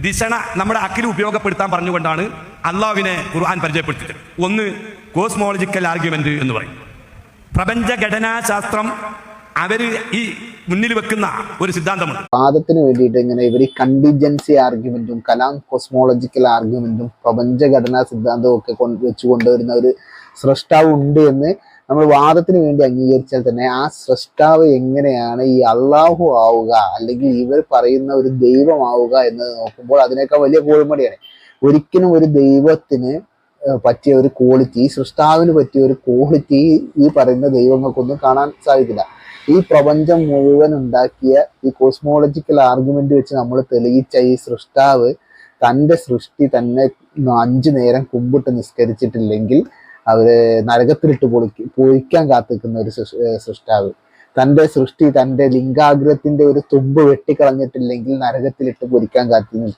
ദിശണ നമ്മുടെ അക്കിൽ ഉപയോഗപ്പെടുത്താൻ പറഞ്ഞുകൊണ്ടാണ് അള്ളാഹുവിനെ ഖുർആൻ പരിചയപ്പെടുത്തിയത്. ഒന്ന് കോസ്മോളജിക്കൽ ആർഗ്യുമെന്റ് എന്ന് പറയും. പ്രപഞ്ചഘടനാശാസ്ത്രം അവര് ഈ മുന്നിൽ വെക്കുന്ന ഒരു സിദ്ധാന്തമുണ്ട്. വാദത്തിന് വേണ്ടിയിട്ട് ഇങ്ങനെ ഇവർ കണ്ടിജൻസി ആർഗ്യുമെന്റും കലാം കോസ്മോളജിക്കൽ ആർഗ്യുമെന്റും പ്രപഞ്ചഘടനാ സിദ്ധാന്തവും ഒക്കെ വെച്ച് കൊണ്ടുവരുന്ന ഒരു സ്രഷ്ടാവ് ഉണ്ട് എന്ന് നമ്മൾ വാദത്തിന് വേണ്ടി അംഗീകരിച്ചാൽ തന്നെ ആ സ്രഷ്ടാവ് എങ്ങനെയാണ് ഈ അള്ളാഹു ആവുക അല്ലെങ്കിൽ ഇവർ പറയുന്ന ഒരു ദൈവമാവുക എന്ന് നോക്കുമ്പോൾ അതിനേക്കാൾ വലിയ കോൾമടിയാണ്. ഒരിക്കലും ഒരു ദൈവത്തിന് പറ്റിയ ഒരു ക്വാളിറ്റി, സൃഷ്ടാവിന് പറ്റിയ ഒരു ക്വാളിറ്റി ഈ പറയുന്ന ദൈവങ്ങൾക്കൊന്നും കാണാൻ സാധിക്കില്ല. ഈ പ്രപഞ്ചം മുഴുവൻ ഉണ്ടാക്കിയ ഈ കോസ്മോളജിക്കൽ ആർഗ്യുമെന്റ് വെച്ച് നമ്മൾ തെളിയിച്ച ഈ സൃഷ്ടാവ് തൻ്റെ സൃഷ്ടി തന്നെ 5 നേരം കുമ്പിട്ട് നിസ്കരിച്ചിട്ടില്ലെങ്കിൽ അവര് നരകത്തിലിട്ട് പൊളിക്കാൻ കാത്തിക്കുന്ന ഒരു സൃഷ്ടാവ്, തൻ്റെ സൃഷ്ടി തൻ്റെ ലിംഗാഗ്രത്തിന്റെ ഒരു തുമ്പ് വെട്ടിക്കളഞ്ഞിട്ടില്ലെങ്കിൽ നരകത്തിലിട്ട് പൊരിക്കാൻ കാത്തി നിൽക്കുന്ന